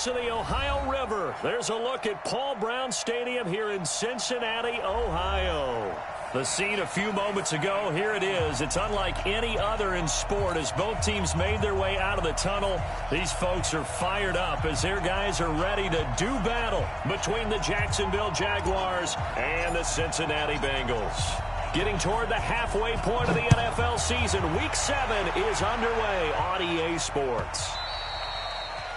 To the Ohio River. There's a look at Paul Brown Stadium here in Cincinnati, Ohio. The scene a few moments ago, here it is. It's unlike any other in sport as both teams made their way out of the tunnel. These folks are fired up as their guys are ready to do battle between the Jacksonville Jaguars and the Cincinnati Bengals. Getting toward the halfway point of the NFL season, Week 7 is underway on EA Sports.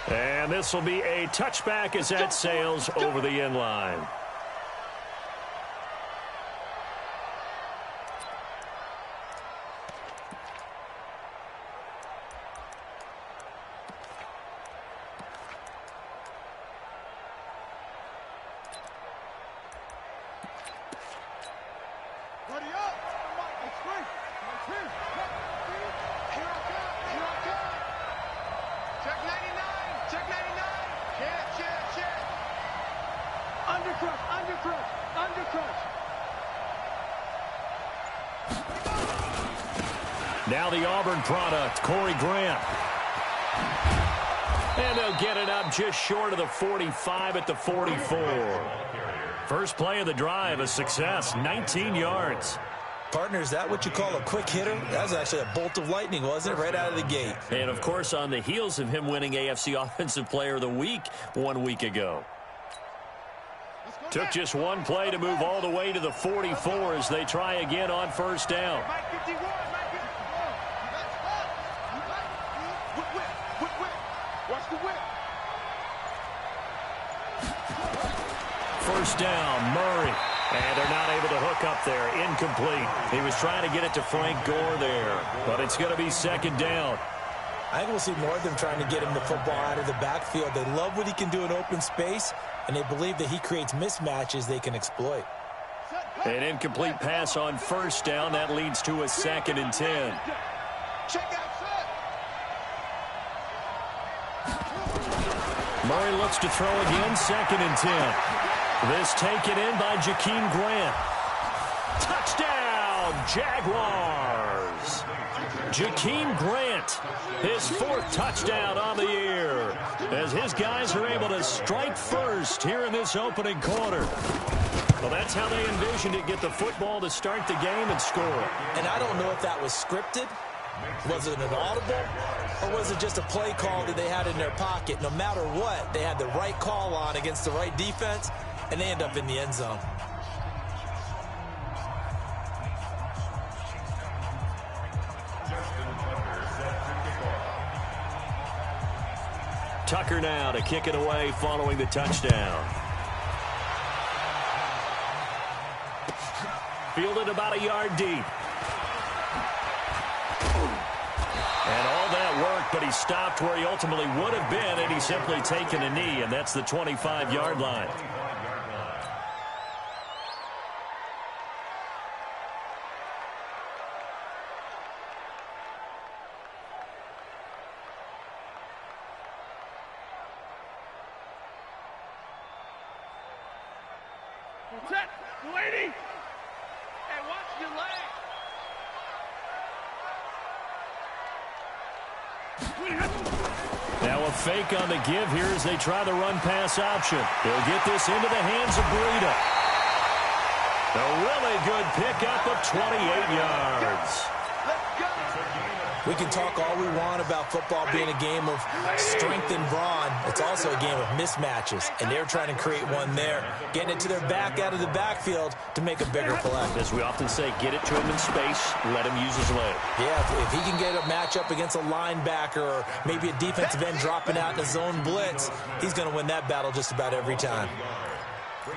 And this will be a touchback as that sails over the end line. Now the Auburn product, Corey Grant. And they'll get it up just short of the 45 at the 44. First play of the drive, a success, 19 yards. Partner, is that what you call a quick hitter? That was actually a bolt of lightning, wasn't it? Right out of the gate. And, of course, on the heels of him winning AFC Offensive Player of the Week 1 week ago. Took just one play to move all the way to the 44 as they try again on first down. First down, Murray. And they're not able to hook up there. Incomplete. He was trying to get it to Frank Gore there. But it's going to be second down. I think we'll see more of them trying to get him the football out of the backfield. They love what he can do in open space, and they believe that he creates mismatches they can exploit. An incomplete pass on first down. That leads to a 2nd and 10. Murray looks to throw again. 2nd and 10. This taken in by Jakeem Grant. Touchdown, Jaguars. Jakeem Grant, his 4th touchdown on the year, as his guys are able to strike first here in this opening quarter. Well, that's how they envisioned it, get the football to start the game and score. And I don't know if that was scripted. Was it an audible? Or was it just a play call that they had in their pocket? No matter what, they had the right call on against the right defense, and they end up in the end zone. Tucker now to kick it away following the touchdown. Fielded about a yard deep. And all that work, but he stopped where he ultimately would have been, and he's simply taken a knee, and that's the 25-yard line. Set, lady, and watch your leg. Now a fake on the give here as they try the run-pass option. They'll get this into the hands of Breida. A really good pickup of 28 yards. We can talk all we want about football being a game of strength and brawn. It's also a game of mismatches, and they're trying to create one there, getting it to their back out of the backfield to make a bigger play. As we often say, get it to him in space, let him use his leg. Yeah, if he can get a matchup against a linebacker or maybe a defensive end dropping out in a zone blitz, he's going to win that battle just about every time.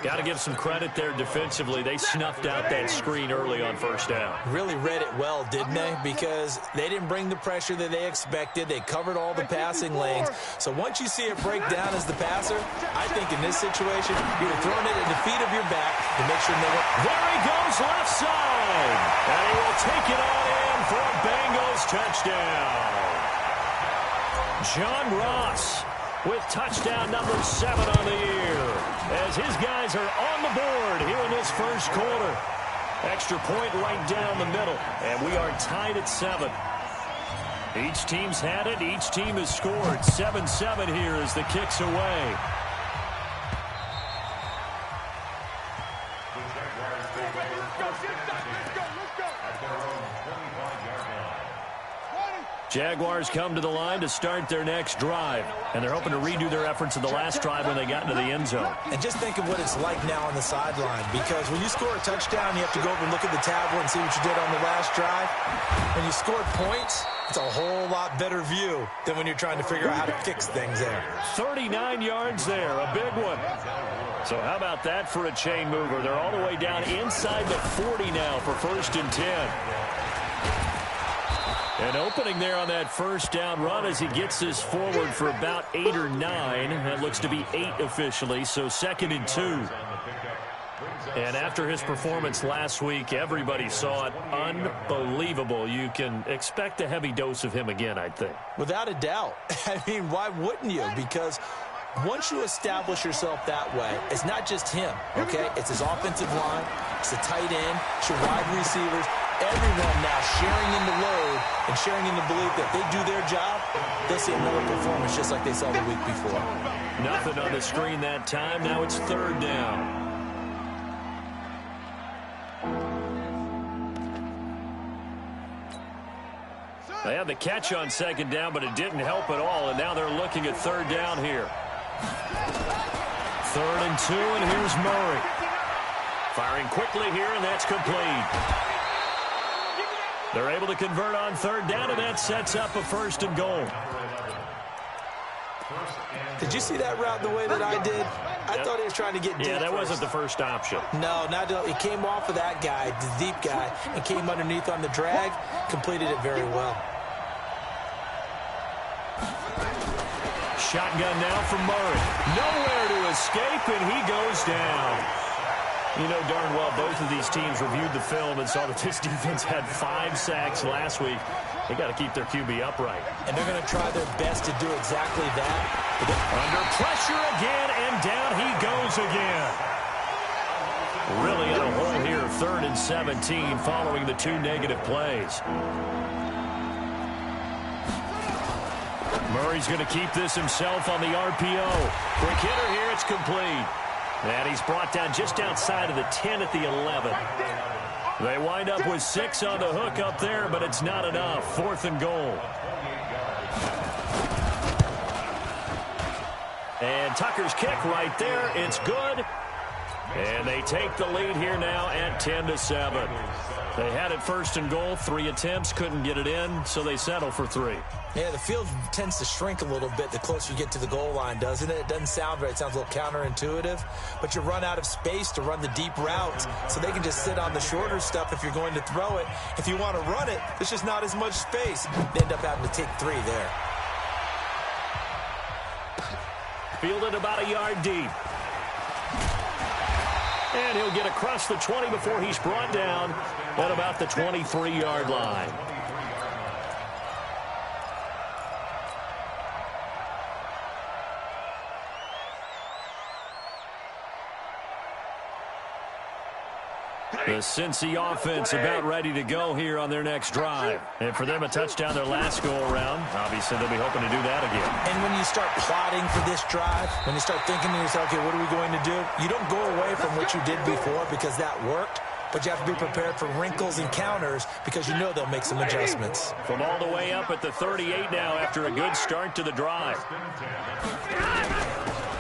Got to give some credit there defensively. They snuffed out that screen early on first down. Really read it well, didn't they? Because they didn't bring the pressure that they expected. They covered all the passing lanes. So once you see it break down as the passer, I think in this situation, you're throwing it at the feet of your back to make sure no one... There he goes, left side. And he will take it on in for a Bengals touchdown. John Ross with touchdown number 7 on the year, as his guys are on the board here in this first quarter. Extra point right down the middle, and we are tied at 7. Each team's had it. Each team has scored. 7-7 here as the kick's away. Jaguars come to the line to start their next drive, and they're hoping to redo their efforts in the last drive when they got into the end zone. And just think of what it's like now on the sideline, because when you score a touchdown, you have to go over and look at the tablet and see what you did on the last drive. When you scored points, it's a whole lot better view than when you're trying to figure out how to fix things there. 39 yards there, a big one. So how about that for a chain mover? They're all the way down inside the 40 now for 1st and 10. An opening there on that first down run as he gets this forward for about 8 or 9. That looks to be 8 officially, so 2nd and 2. And after his performance last week, everybody saw it. Unbelievable. You can expect a heavy dose of him again, I think. Without a doubt. I mean, why wouldn't you? Because once you establish yourself that way, it's not just him, okay? It's his offensive line, it's the tight end, it's your wide receivers, everyone now sharing in the load and sharing in the belief that they do their job, they'll see another performance just like they saw the week before. Nothing on the screen that time. Now it's 3rd down. They had the catch on 2nd down, but it didn't help at all, and now they're looking at 3rd down here. 3rd and 2, and here's Murray. Firing quickly here, and that's complete. They're able to convert on 3rd down, and that sets up a 1st and goal. Did you see that route the way that I did? I thought he was trying to get deep. Yeah, that wasn't the first option. No, not it came off of that guy, the deep guy, and came underneath on the drag, completed it very well. Shotgun now from Murray. Nowhere to escape, and he goes down. You know darn well both of these teams reviewed the film and saw that this defense had 5 sacks last week. They got to keep their QB upright. And they're going to try their best to do exactly that. Under pressure again, and down he goes again. Really in a hole here, 3rd and 17 following the 2 negative plays. Murray's going to keep this himself on the RPO. Quick hitter here, it's complete. And he's brought down just outside of the 10 at the 11. They wind up with 6 on the hook up there, but it's not enough. 4th and goal. And Tucker's kick right there. It's good. And they take the lead here now at 10-7. They had it 1st and goal, 3 attempts, couldn't get it in, so they settle for 3. Yeah, the field tends to shrink a little bit the closer you get to the goal line, doesn't it? It doesn't sound right. It sounds a little counterintuitive, but you run out of space to run the deep routes, so they can just sit on the shorter stuff if you're going to throw it. If you want to run it, there's just not as much space. They end up having to take 3 there. Fielded about a yard deep. And he'll get across the 20 before he's brought down at about the 23-yard line. The Cincy offense about ready to go here on their next drive. And for them, a touchdown their last go-around. Obviously, they'll be hoping to do that again. And when you start plotting for this drive, when you start thinking to yourself, okay, what are we going to do? You don't go away from what you did before because that worked, but you have to be prepared for wrinkles and counters because you know they'll make some adjustments. From all the way up at the 38 now after a good start to the drive.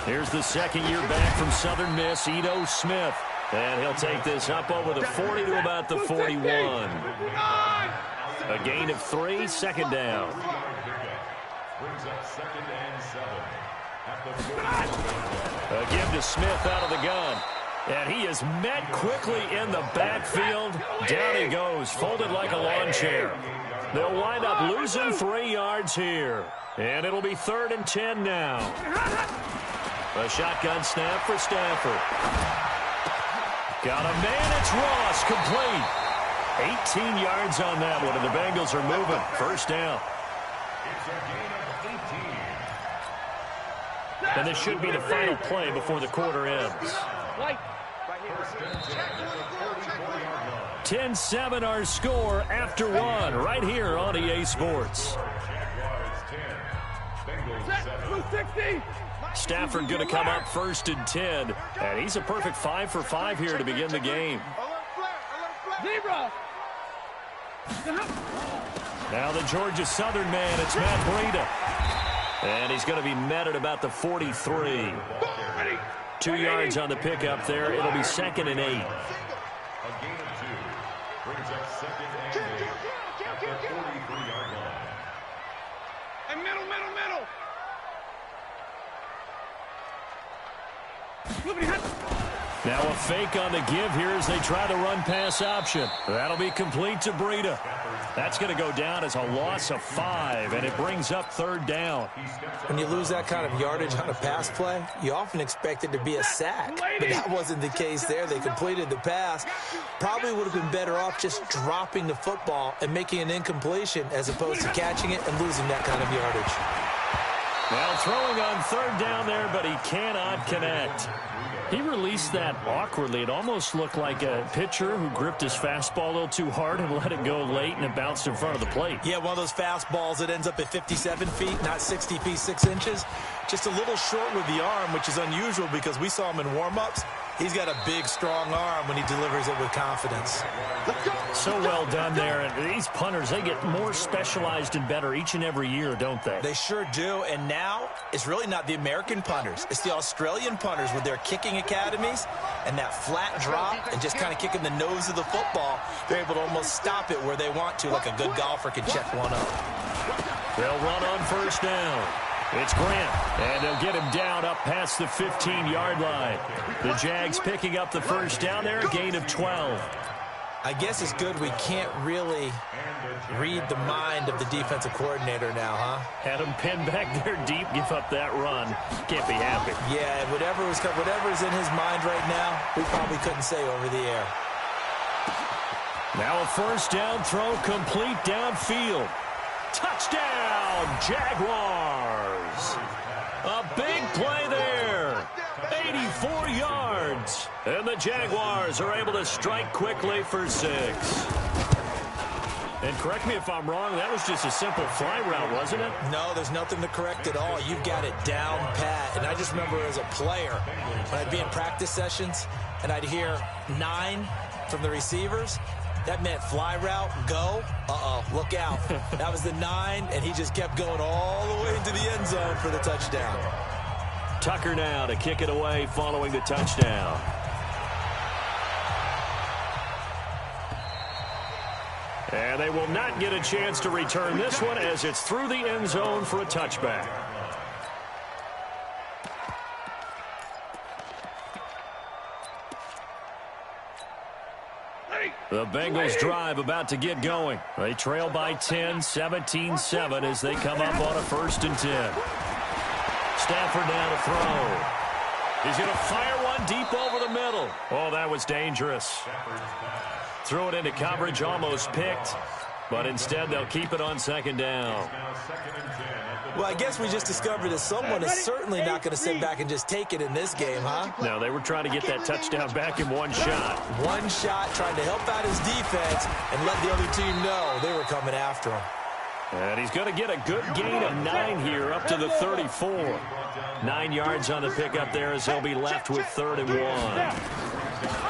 Here's the 2nd year back from Southern Miss, Ito Smith. And he'll take this up over the 40 to about the 41. A gain of 3, 2nd down. A give to Smith out of the gun. And he is met quickly in the backfield. Down he goes, folded like a lawn chair. They'll wind up losing 3 yards here. And it'll be 3rd and 10 now. A shotgun snap for Stafford. Got a man, it's Ross, complete. 18 yards on that one, and the Bengals are moving. 1st down. And this should be the final play before the quarter ends. 10-7 our score after one right here on EA Sports. Stafford going to come up first and 10, and he's a perfect 5 for 5 here to begin the game. Zebra. Now the Georgia Southern man, it's Matt Breida. And he's going to be met at about the 43. 2 yards on the pickup there. It'll be 2nd and 8. A gain of 2 brings up 2nd and 8 at the 43-yard line. And middle. Now a fake on the give here as they try to run pass option. That'll be complete to Breida. That's going to go down as a loss of 5, and it brings up 3rd down. When you lose that kind of yardage on a pass play, you often expect it to be a sack. But that wasn't the case there. They completed the pass. Probably would have been better off just dropping the football and making an incompletion as opposed to catching it and losing that kind of yardage. Well, throwing on 3rd down there, but he cannot connect. He released that awkwardly. It almost looked like a pitcher who gripped his fastball a little too hard and let it go late, and it bounced in front of the plate. Yeah, one of those fastballs that ends up at 57 feet, not 60 feet, 6 inches. Just a little short with the arm, which is unusual because we saw him in warm-ups. He's got a big, strong arm when he delivers it with confidence. So well done there. And these punters, they get more specialized and better each and every year, don't they? They sure do. And now it's really not the American punters. It's the Australian punters with their kicking academies and that flat drop and just kind of kicking the nose of the football. They're able to almost stop it where they want to, like a good golfer can check one up. They'll run on 1st down. It's Grant, and they'll get him down up past the 15-yard line. The Jags picking up the 1st down there, a gain of 12. I guess it's good we can't really read the mind of the defensive coordinator now, huh? Had him pinned back there deep, give up that run. Can't be happy. Yeah, whatever's in his mind right now, we probably couldn't say over the air. Now a 1st down throw complete downfield. Touchdown, Jaguars. A big play there. 84 yards. And the Jaguars are able to strike quickly for 6. And correct me if I'm wrong, that was just a simple fly route, wasn't it? No, there's nothing to correct at all. You've got it down pat. And I just remember as a player, when I'd be in practice sessions and I'd hear 9 from the receivers, that meant fly route, go. Look out. That was the 9, and he just kept going all the way into the end zone for the touchdown. Tucker now to kick it away following the touchdown. And they will not get a chance to return this one as it's through the end zone for a touchback. The Bengals drive about to get going. They trail by 10, 17-7 as they come up on a 1st and 10. Stafford now to throw. He's going to fire one deep over the middle. Oh, that was dangerous. Threw it into coverage, almost picked. But instead, they'll keep it on 2nd down. Well, I guess we just discovered that someone is certainly not going to sit back and just take it in this game, huh? No, they were trying to get that touchdown back in one shot. One shot, trying to help out his defense and let the other team know they were coming after him. And he's going to get a good gain of 9 here up to the 34. 9 yards on the pickup there as he'll be left with 3rd and 1.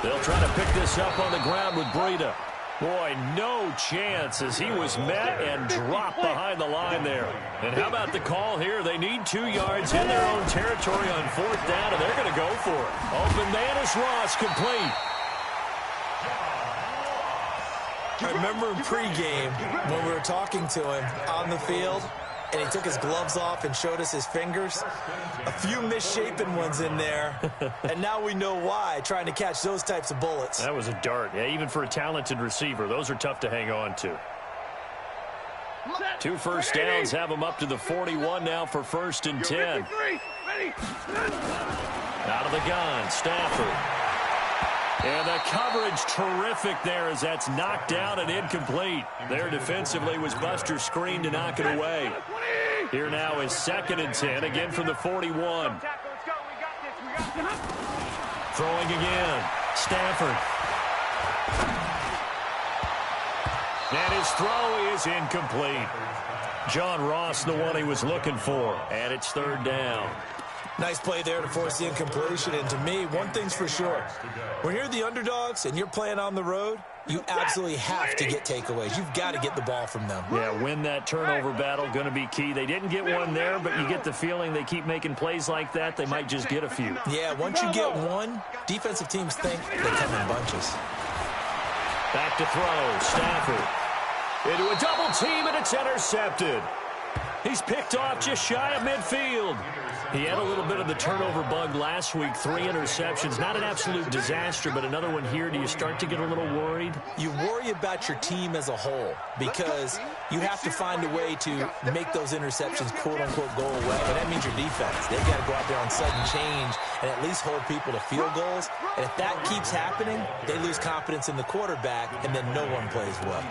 They'll try to pick this up on the ground with Breida. Boy, no chance as he was met and dropped behind the line there. And how about the call here? They need 2 yards in their own territory on 4th down, and they're going to go for it. Open man is Ross, complete. I remember in pregame when we were talking to him on the field, and he took his gloves off and showed us his fingers. A few misshapen ones in there, and now we know why, trying to catch those types of bullets. That was a dart. Yeah, even for a talented receiver, those are tough to hang on to. 2 first downs have them up to the 41 now for 1st and 10. Out of the gun, Stafford. And the coverage terrific there as that's knocked down and incomplete. There defensively was Buster Screen to knock it away. Here now is 2nd and 10, again from the 41. Throwing again, Stafford. And his throw is incomplete. John Ross, the one he was looking for. And it's third down. Nice play there to force the incompletion. And to me, one thing's for sure. When you're the underdogs and you're playing on the road, you absolutely have to get takeaways. You've got to get the ball from them. Yeah, win that turnover battle, going to be key. They didn't get one there, but you get the feeling they keep making plays like that, they might just get a few. Yeah, once you get one, defensive teams think they come in bunches. Back to throw, Stafford. Into a double team, and it's intercepted. He's picked off just shy of midfield. He had a little bit of the turnover bug last week, 3 interceptions. Not an absolute disaster, but another one here. Do you start to get a little worried? You worry about your team as a whole because you have to find a way to make those interceptions, quote-unquote, go away, and that means your defense. They've got to go out there on sudden change and at least hold people to field goals. And if that keeps happening, they lose confidence in the quarterback, and then no one plays well.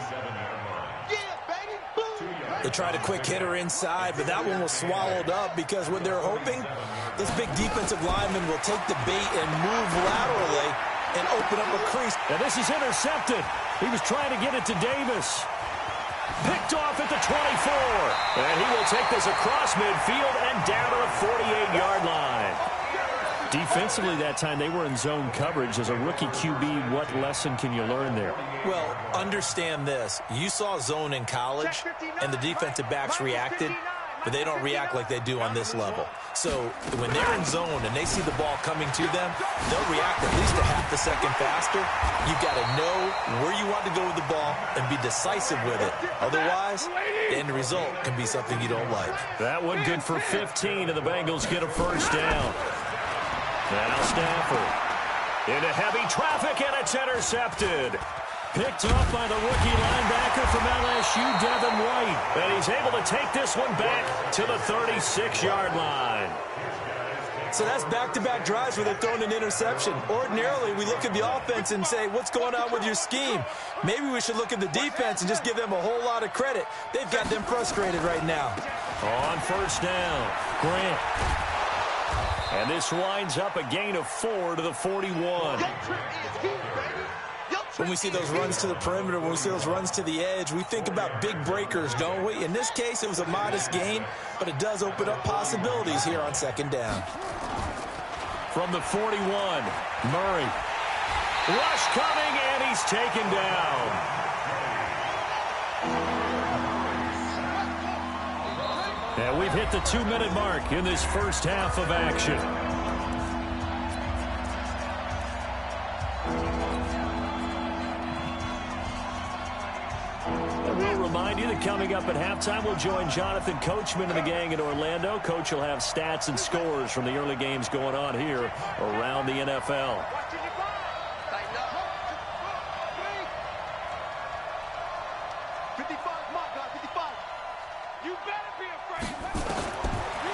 They tried a quick hitter inside, but that one was swallowed up because what they're hoping, this big defensive lineman will take the bait and move laterally and open up a crease. And this is intercepted. He was trying to get it to Davis. Picked off at the 24. And he will take this across midfield and down to the 48-yard line. Defensively that time, they were in zone coverage. As a rookie QB, what lesson can you learn there? Well, understand this. You saw zone in college, and the defensive backs reacted, but they don't react like they do on this level. So when they're in zone and they see the ball coming to them, they'll react at least a half a second faster. You've got to know where you want to go with the ball and be decisive with it. Otherwise, the end result can be something you don't like. That one good for 15, and the Bengals get a first down. Now Stafford into heavy traffic, and it's intercepted. Picked off by the rookie linebacker from LSU, Devin White. And he's able to take this one back to the 36-yard line. So that's back-to-back drives where they've thrown an interception. Ordinarily, we look at the offense and say, what's going on with your scheme? Maybe we should look at the defense and just give them a whole lot of credit. They've got them frustrated right now. On first down, Grant. And this winds up a gain of 4 to the 41. When we see those runs to the perimeter, when we see those runs to the edge, we think about big breakers, don't we? In this case, it was a modest gain, but it does open up possibilities here on second down. From the 41, Murray. Rush coming, and he's taken down. And we've hit the 2-minute mark in this first half of action. And we'll remind you that coming up at halftime, we'll join Jonathan Coachman and the gang in Orlando. Coach will have stats and scores from the early games going on here around the NFL.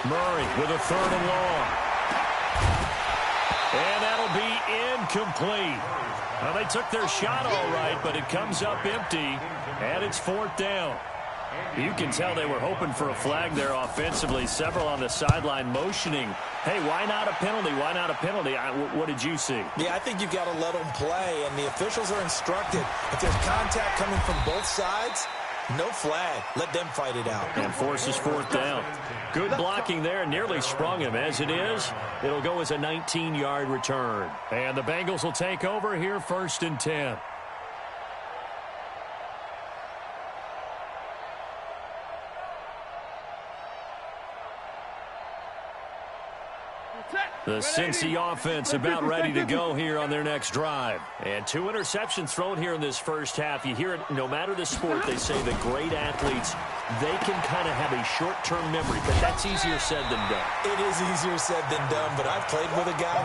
Murray with a 3rd and long. And that'll be incomplete. Well, they took their shot all right, but it comes up empty, and it's 4th down. You can tell they were hoping for a flag there offensively. Several on the sideline motioning, hey, why not a penalty? Why not a penalty? What did you see? Yeah, I think you've got to let them play, and the officials are instructed. If there's contact coming from both sides, no flag. Let them fight it out. And forces 4th down. Good blocking there. Nearly sprung him. As it is, it'll go as a 19-yard return. And the Bengals will take over here 1st and 10. The Cincy offense about ready to go here on their next drive. And 2 interceptions thrown here in this first half. You hear it, no matter the sport, they say that great athletes, they can kind of have a short-term memory, but that's easier said than done. It is easier said than done, but I've played with a guy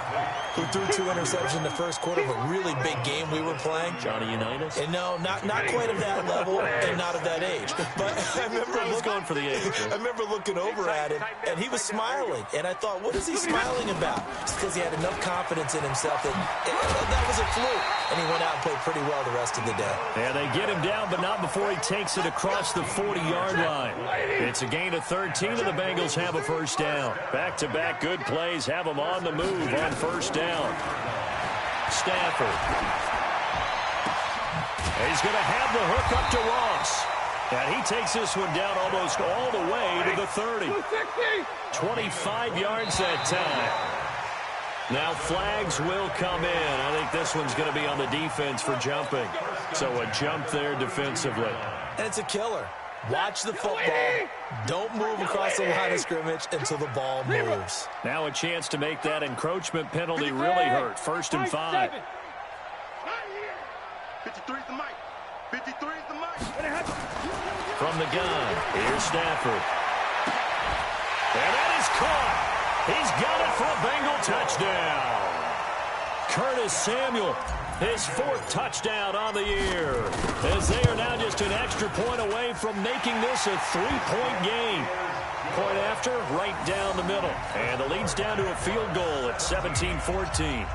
who threw 2 interceptions in the first quarter of a really big game we were playing. Johnny Unitas? And no, not quite of that level and not of that age. But I remember going for the age. I remember looking over at him, and he was smiling. And I thought, what is he smiling about? It's because he had enough confidence in himself that that was a fluke. And he went out and played pretty well the rest of the day. Yeah, they get him down, but not before he takes it across the 40-yard line. It's a gain of 13, and the Bengals have a first down. Back-to-back good plays have them on the move on first down. Stafford. He's going to have the hook up to Ross. And he takes this one down almost all the way to the 30. 25 yards that time. Now flags will come in. I think this one's going to be on the defense for jumping. So a jump there defensively. And it's a killer. Watch the football. Don't move across the line of scrimmage until the ball moves. Now a chance to make that encroachment penalty really hurt. 1st and 5. 53 is the mic. 53 is the mic. From the gun, here's Stafford. And that is caught. He's got it for a Bengal touchdown. Curtis Samuel, his 4th touchdown on the year, as they are now just an extra point away from making this a 3-point game. Point after, right down the middle. And the lead's down to a field goal at 17-14.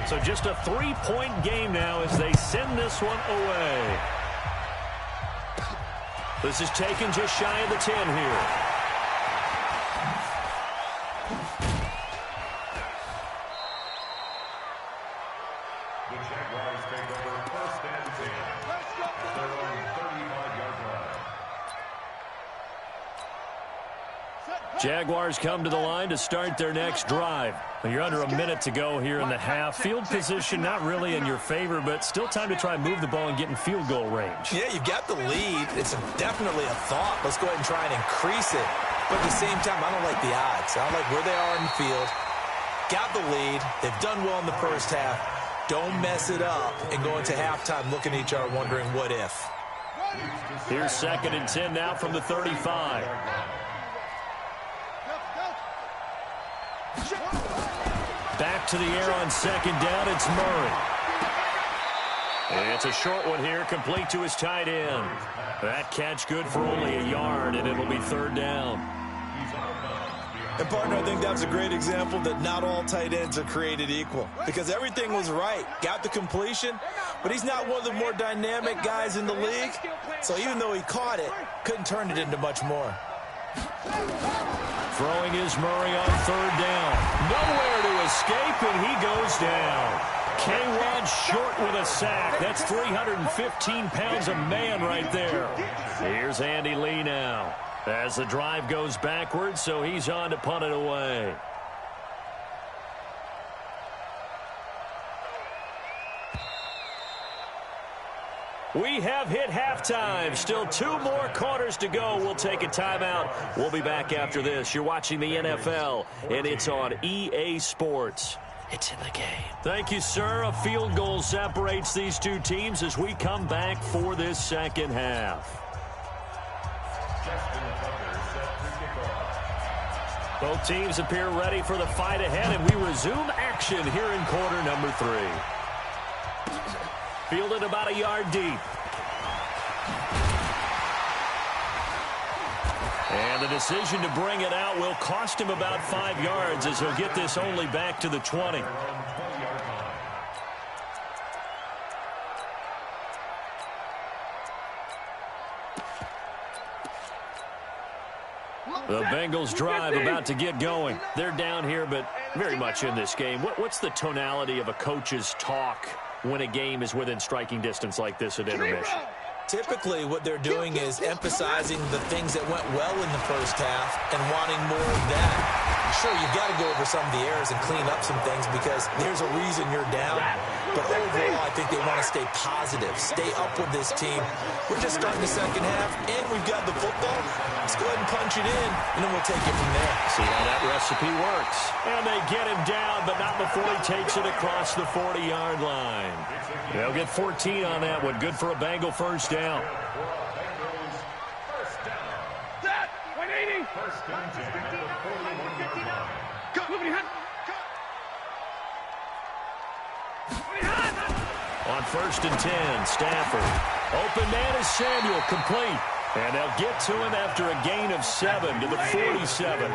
So just a 3-point game now as they send this one away. This is taken just shy of the 10 here. The Jaguars take over 1st and 10 at their own 35-yard line. Jaguars come to the line to start their next drive. You're under a minute to go here in the half. Field position not really in your favor, but still time to try and move the ball and get in field goal range. Yeah, you've got the lead. It's definitely a thought. Let's go ahead and try and increase it. But at the same time, I don't like the odds. I don't like where they are in the field. Got the lead. They've done well in the first half. Don't mess it up and go into halftime looking at each other wondering what if. Here's 2nd and 10 now from the 35. Back to the air on 2nd down. It's Murray. It's a short one here, complete to his tight end. That catch good for only a yard, and it'll be 3rd down. And, partner, I think that's a great example that not all tight ends are created equal. Because everything was right. Got the completion, but he's not one of the more dynamic guys in the league. So even though he caught it, couldn't turn it into much more. Throwing is Murray on 3rd down. Nowhere to escape, and he goes down. K1 short with a sack. That's 315 pounds of man right there. Here's Andy Lee now. As the drive goes backwards, so he's on to punt it away. We have hit halftime. Still 2 more quarters to go. We'll take a timeout. We'll be back after this. You're watching the NFL, and it's on EA Sports. It's in the game. Thank you, sir. A field goal separates these two teams as we come back for this 2nd half. Both teams appear ready for the fight ahead, and we resume action here in quarter number 3. Fielded about a yard deep. And the decision to bring it out will cost him about 5 yards as he'll get this only back to the 20. The Bengals drive about to get going. They're down here, but very much in this game. What's the tonality of a coach's talk when a game is within striking distance like this at intermission? Typically, what they're doing is emphasizing the things that went well in the first half and wanting more of that. Sure, you've got to go over some of the errors and clean up some things because there's a reason you're down. But overall, I think they want to stay positive, stay up with this team. We're just starting the second half, and we've got the football. Let's go ahead and punch it in, and then we'll take it from there. See how that recipe works. And they get him down, but not before he takes it across the 40-yard line. They'll get 14 on that one. Good for a Bengal first down. That 180. First and 10 at the 41-yard line. Go, move your hand. On 1st and 10, Stafford. Open man is Samuel, complete. And they'll get to him after a gain of 7 to the 47.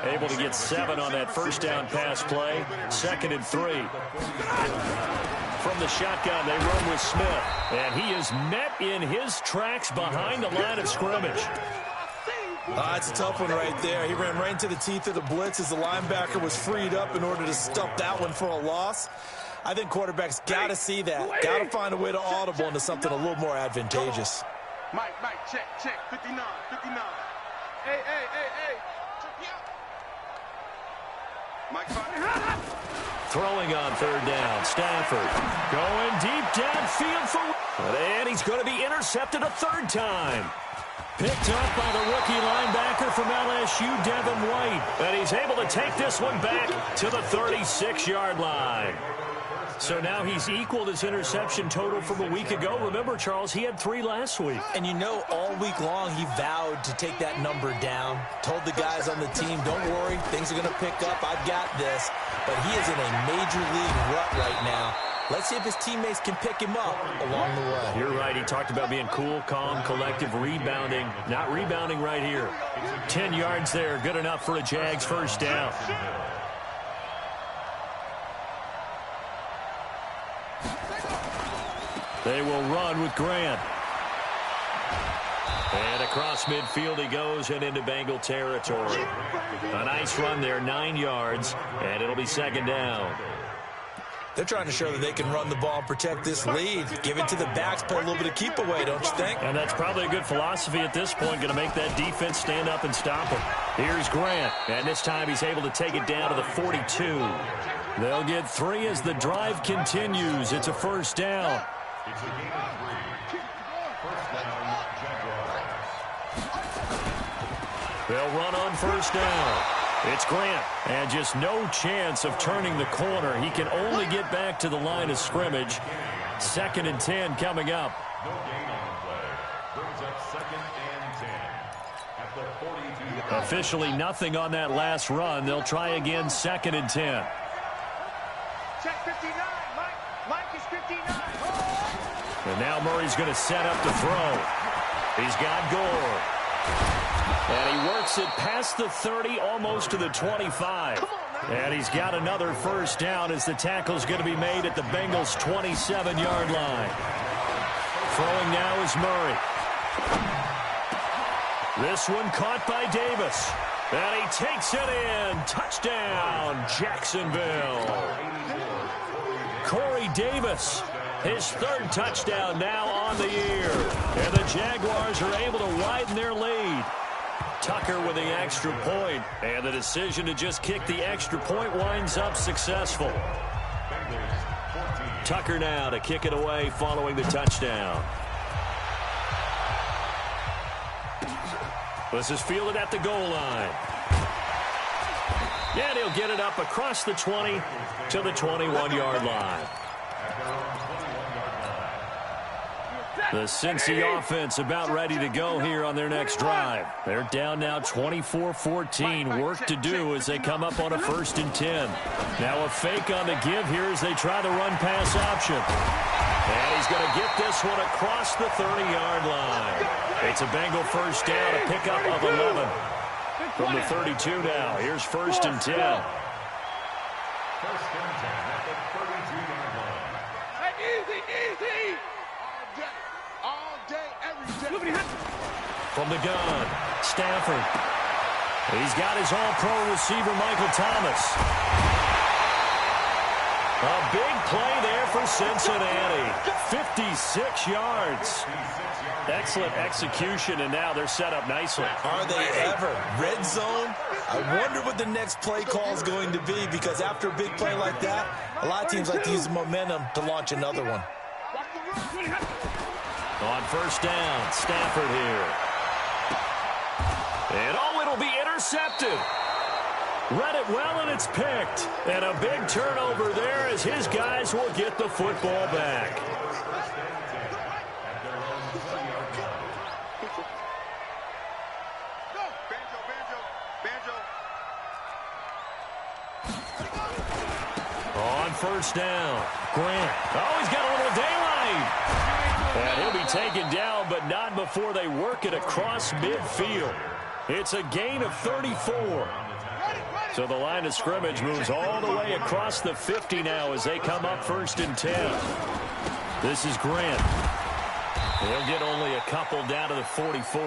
Able to get 7 on that first down pass play. 2nd and 3. From the shotgun, they run with Smith. And he is met in his tracks behind the line of scrimmage. It's a tough one right there. He ran right into the teeth of the blitz as the linebacker was freed up in order to stuff that one for a loss. I think quarterbacks got to see that. Got to find a way to audible into something a little more advantageous. Mike, check. 59. Hey. Mike, Throwing on third down. Stafford going deep downfield and he's going to be intercepted a third time. Picked up by the rookie linebacker from LSU, Devin White. And he's able to take this one back to the 36-yard line. So now he's equaled his interception total from a week ago. Remember, Charles, he had 3 last week. And you know, all week long he vowed to take that number down. Told the guys on the team, don't worry, things are going to pick up. I've got this. But he is in a major league rut right now. Let's see if his teammates can pick him up along the way. You're right. He talked about being cool, calm, collective, rebounding. Not rebounding right here. 10 yards there. Good enough for a Jags first down. They will run with Grant. And across midfield he goes and into Bengal territory. A nice run there, 9 yards, and it'll be second down. They're trying to show that they can run the ball and protect this lead. Give it to the backs, play a little bit of keep away, don't you think? And that's probably a good philosophy at this point, going to make that defense stand up and stop him. Here's Grant, and this time he's able to take it down to the 42. They'll get 3 as the drive continues. It's a first down. It's a gain of 3. First down, Jaguars. They'll run on first down. It's Grant, and just no chance of turning the corner. He can only get back to the line of scrimmage. 2nd and 10 coming up. No gain on the play. Brings up 2nd and 10 at the 42-yard. Officially nothing on that last run. They'll try again, 2nd and 10. Check 59. Mike is 59. And now Murray's going to set up to throw. He's got Gore. And he works it past the 30, almost to the 25. And he's got another first down as the tackle's going to be made at the Bengals' 27-yard line. Throwing now is Murray. This one caught by Davis. And he takes it in. Touchdown, Jacksonville. Corey Davis, his 3rd touchdown now on the year. And the Jaguars are able to widen their lead. Tucker with the extra point, and the decision to just kick the extra point winds up successful. Tucker now to kick it away following the touchdown. This is fielded at the goal line. And he'll get it up across the 20 to the 21-yard line. The Cincy offense about ready to go here on their next drive. They're down now 24-14. Work to do as they come up on a 1st and 10. Now a fake on the give here as they try the run-pass option. And he's going to get this one across the 30-yard line. It's a Bengal first down, a pickup of 11. From the 32 now, here's 1st and 10. 1st and 10 at the 32-yard line. Easy. All day, every day. From the gun, Stafford. He's got his all-pro receiver, Michael Thomas. A big play there for Cincinnati. 56 yards. Excellent execution, and now they're set up nicely. Are they ever? Red zone? I wonder what the next play call is going to be, because after a big play like that, a lot of teams like to use the momentum to launch another one. On first down, Stafford here. And it'll be intercepted. Read it well, and it's picked. And a big turnover there as his guys will get the football back. On first down, Grant. Oh, he's got a little daylight. And he'll be taken down, but not before they work it across midfield. It's a gain of 34. So the line of scrimmage moves all the way across the 50 now as they come up 1st and 10. This is Grant. He'll get only a couple down to the 44.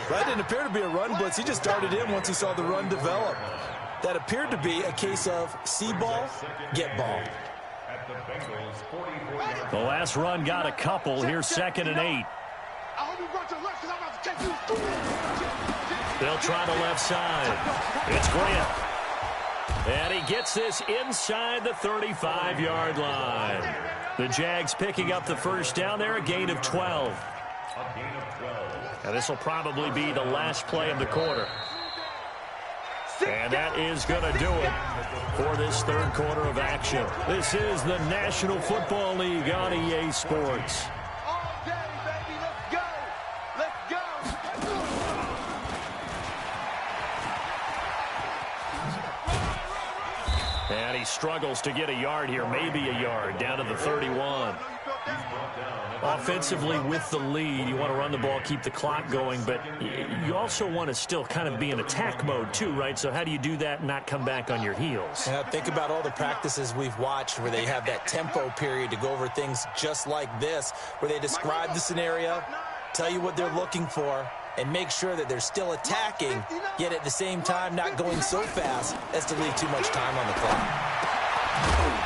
That didn't appear to be a run blitz. He just darted in once he saw the run develop. That appeared to be a case of see ball, get ball. The last run got a couple. Here's 2nd and 8. They'll try the left side. It's Grant. And he gets this inside the 35-yard line. The Jags picking up the first down there, a gain of 12. And this will probably be the last play of the quarter. And that is going to do it for this third quarter of action. This is the National Football League on EA Sports. All day, baby. Let's go. Let's go. And he struggles to get a yard here, maybe a yard, down to the 31. Offensively with the lead, you want to run the ball, keep the clock going, but you also want to still kind of be in attack mode too, right? So how do you do that and not come back on your heels? Yeah, think about all the practices we've watched where they have that tempo period to go over things just like this, where they describe the scenario, tell you what they're looking for, and make sure that they're still attacking, yet at the same time not going so fast as to leave too much time on the clock.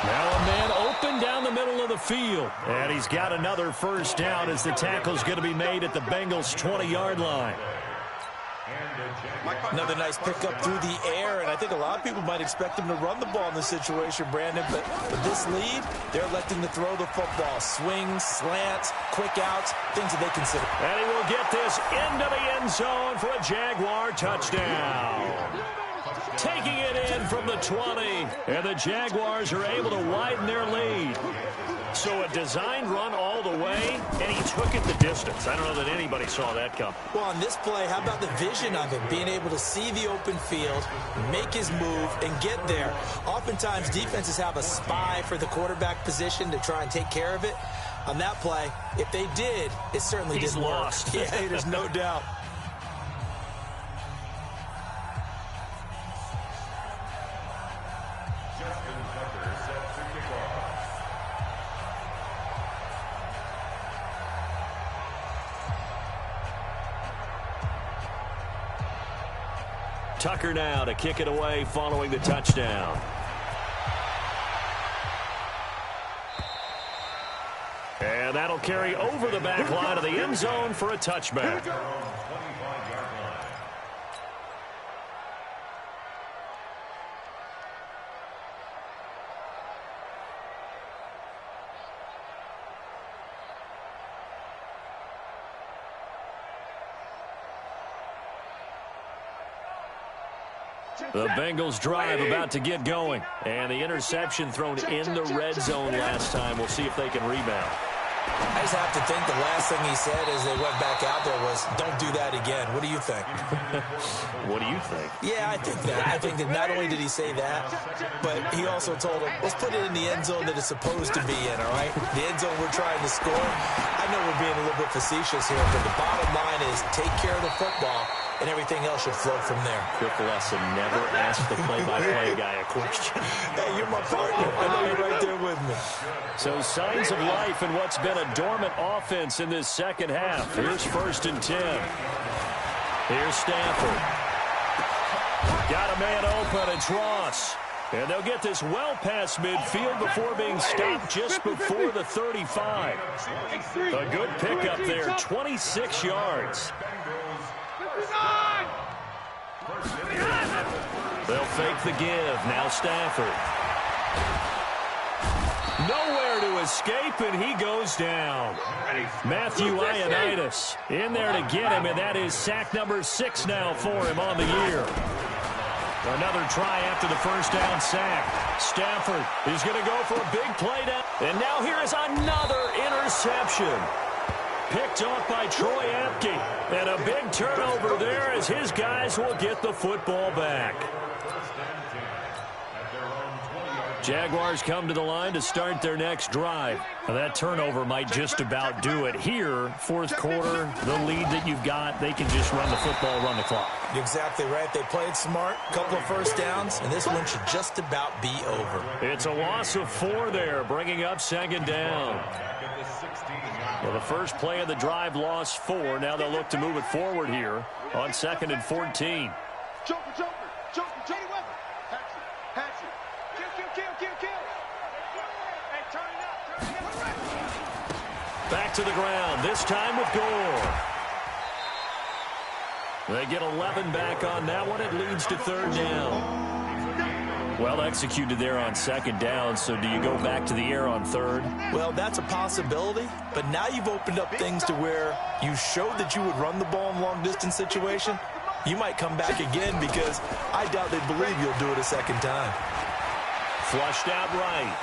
Now a man open down the middle of the field. And he's got another first down as the tackle's going to be made at the Bengals' 20-yard line. Another nice pickup through the air, and I think a lot of people might expect him to run the ball in this situation, Brandon, but with this lead, they're electing to throw the football. Swings, slants, quick outs, things that they consider. And he will get this into the end zone for a Jaguar touchdown. Taking it in from the 20, and the Jaguars are able to widen their lead. So a designed run all the way, and he took it the distance. I don't know that anybody saw that come. Well, on this play, how about the vision of him, being able to see the open field, make his move, and get there. Oftentimes, defenses have a spy for the quarterback position to try and take care of it. On that play, if they did, it certainly didn't work. Lost. Yeah, there's no doubt. Tucker now to kick it away following the touchdown. And that'll carry over the back line of the end zone for a touchback. The Bengals drive about to get going. And the interception thrown in the red zone last time. We'll see if they can rebound. I just have to think the last thing he said as they went back out there was, don't do that again. What do you think? What do you think? Yeah, I think that. I think that not only did he say that, but he also told him, let's put it in the end zone that it's supposed to be in, all right? The end zone we're trying to score. I know we're being a little bit facetious here, but the bottom line is take care of the football, and everything else should flow from there. Quick lesson, never ask the play-by-play guy a question. Hey, you're my partner. I know you're right there with me. So signs of life in what's been a dormant offense in this second half. Here's 1st and 10. Here's Stafford. Got a man open. It's Ross. And they'll get this well past midfield before being stopped just before the 35. A good pickup there, 26 yards. They'll fake the give. Now Stafford. Nowhere to escape, and he goes down. Matthew Ioannidis in there to get him, and that is sack number 6 now for him on the year. Another try after the first down sack. Stafford is going to go for a big play down. And now here is another interception. Picked off by Troy Apke. And a big turnover there as his guys will get the football back. Jaguars come to the line to start their next drive. Now that turnover might just about do it. Here, fourth quarter, the lead that you've got, they can just run the football, run the clock. Exactly right. They played smart, couple of first downs, and this one should just about be over. It's a loss of 4 there, bringing up 2nd down. Well, the first play of the drive lost 4. Now they'll look to move it forward here on 2nd and 14. Back to the ground, this time with Gore. They get 11 back on that one. It leads to third down. Well executed there on second down, so do you go back to the air on third? Well, that's a possibility, but now you've opened up things to where you showed that you would run the ball in long-distance situation. You might come back again because I doubt they believe you'll do it a second time. Flushed out right.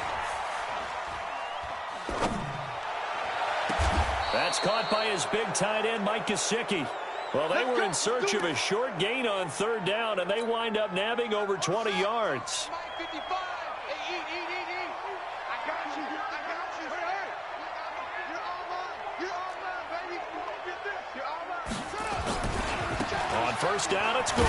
That's caught by his big tight end, Mike Gesicki. Well, they were in search of a short gain on third down, and they wind up nabbing over 20 yards. On first down, it's Gore.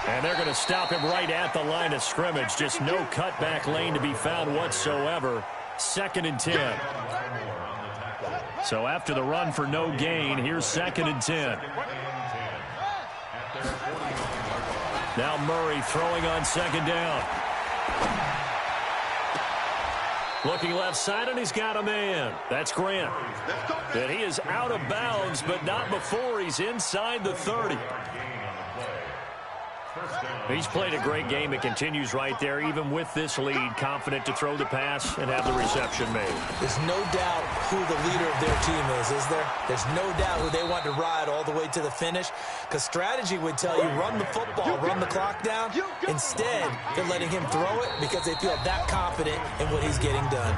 And they're going to stop him right at the line of scrimmage. Just no cutback lane to be found whatsoever. 2nd and 10. So after the run for no gain, here's 2nd and 10. Now Murray throwing on second down. Looking left side, and he's got a man. That's Grant. And he is out of bounds, but not before he's inside the 30. He's played a great game. It continues right there, even with this lead, confident to throw the pass and have the reception made. There's no doubt who the leader of their team is there? There's no doubt who they want to ride all the way to the finish, because strategy would tell you run the football, run the clock down. Instead, they're letting him throw it because they feel that confident in what he's getting done.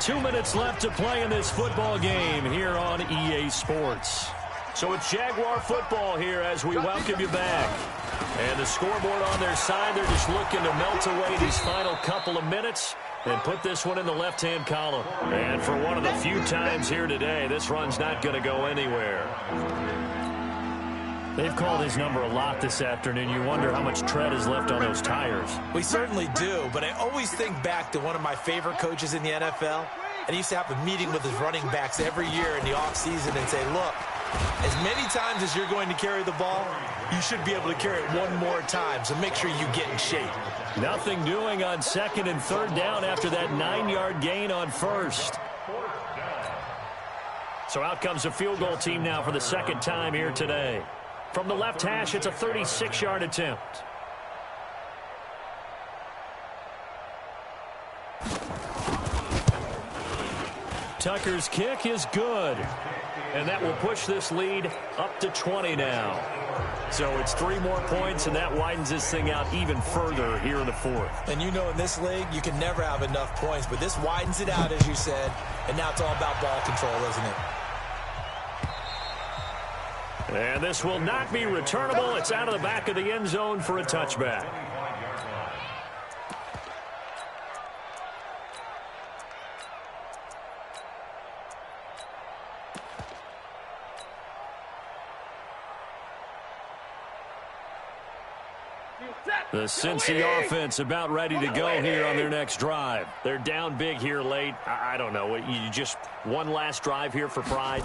2 minutes left to play in this football game here on EA Sports. So it's Jaguar football here as we welcome you back. And the scoreboard on their side, they're just looking to melt away these final couple of minutes and put this one in the left-hand column. And for one of the few times here today, this run's not going to go anywhere. They've called his number a lot this afternoon. You wonder how much tread is left on those tires. We certainly do, but I always think back to one of my favorite coaches in the NFL. And he used to have a meeting with his running backs every year in the offseason and say, look, as many times as you're going to carry the ball, you should be able to carry it one more time, so make sure you get in shape. Nothing doing on 2nd and 3rd down after that 9-yard gain on 1st. So out comes a field goal team now for the 2nd time here today. From the left hash, it's a 36-yard attempt. Tucker's kick is good. And that will push this lead up to 20 now. So it's 3 more points, and that widens this thing out even further here in the 4th. And you know in this league, you can never have enough points, but this widens it out, as you said, and now it's all about ball control, isn't it? And this will not be returnable. It's out of the back of the end zone for a touchback. The Cincy offense about ready to go here on their next drive. They're down big here late. I don't know. You just one last drive here for pride?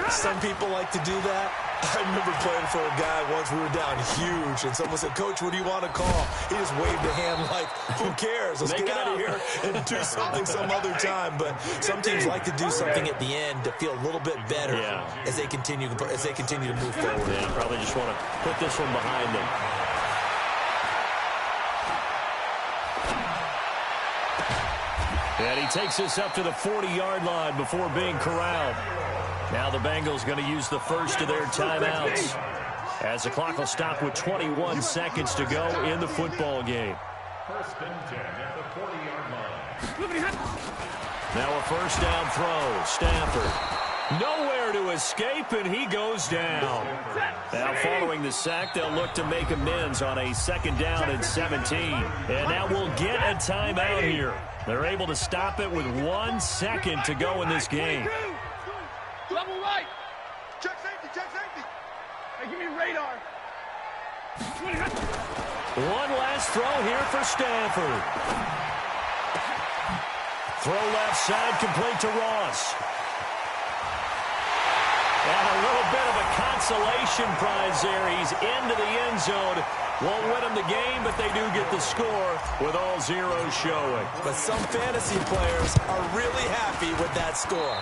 Some people like to do that. I remember playing for a guy once. We were down huge, and someone said, Coach, what do you want to call? He just waved a hand like, who cares? Let's get out of here and do something some other time. But some teams like to do something at the end to feel a little bit better as they continue to move forward. Yeah, probably just want to put this one behind them. And he takes this up to the 40-yard line before being corralled. Now the Bengals going to use the first of their timeouts as the clock will stop with 21 seconds to go in the football game. 1st and 10 at the 40-yard line. Now a first down throw. Stafford. Nowhere to escape, and he goes down. Now following the sack, they'll look to make amends on a 2nd down and 17. And now we'll get a timeout here. They're able to stop it with 1 second to go in this game. Double right. Check safety, check safety. Hey, give me radar. One last throw here for Stafford. Throw left side, complete to Ross. And a little bit of a consolation prize there. He's into the end zone. Won't win them the game, but they do get the score with all zeros showing. But some fantasy players are really happy with that score.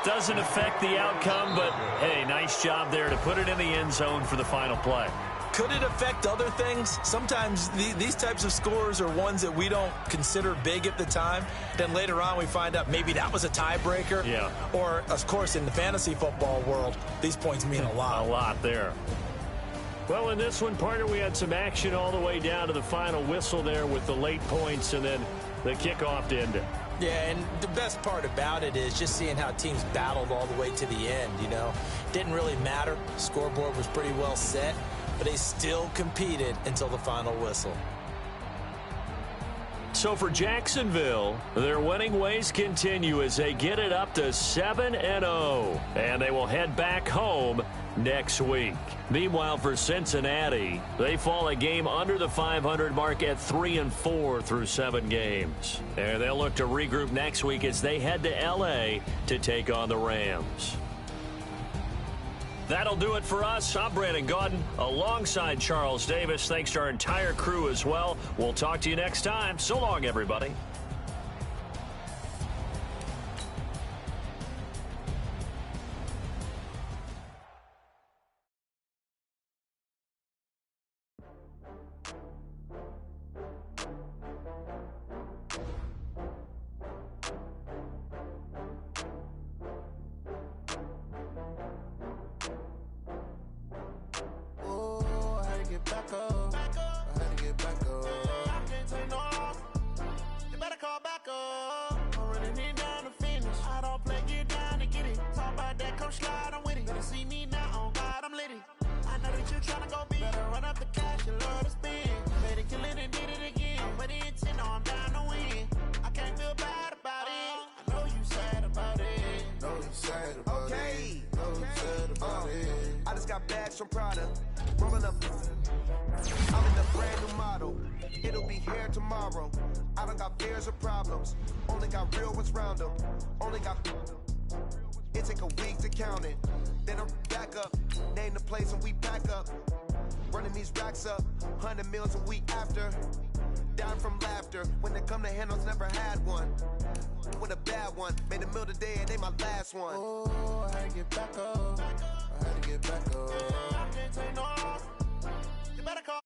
Doesn't affect the outcome, but, hey, nice job there to put it in the end zone for the final play. Could it affect other things? Sometimes these types of scores are ones that we don't consider big at the time. Then later on we find out maybe that was a tiebreaker. Yeah. Or, of course, in the fantasy football world, these points mean a lot. A lot there. Well, in this one, partner, we had some action all the way down to the final whistle there with the late points and then the kickoff to end it. Yeah, and the best part about it is just seeing how teams battled all the way to the end, you know. Didn't really matter. Scoreboard was pretty well set, but they still competed until the final whistle. So for Jacksonville, their winning ways continue as they get it up to 7-0, and they will head back home next week. Meanwhile, for Cincinnati, they fall a game under the 500 mark at 3-4 through 7 games. And they'll look to regroup next week as they head to L.A. to take on the Rams. That'll do it for us. I'm Brandon Gaudin alongside Charles Davis. Thanks to our entire crew as well. We'll talk to you next time. So long, everybody. From Prada, rolling up. I'm in a brand new model. It'll be here tomorrow. I don't got fears or problems. Only got real ones round them. Only got. It take a week to count it. Then I'm back up. Name the place and we pack up. Running these racks up. 100 meals a week after. Dying from laughter. When they come to handles, never had one. With a bad one. Made a meal today and they my last one. Oh, I had to get back up. I had to get back up. I can't take no loss. You better call.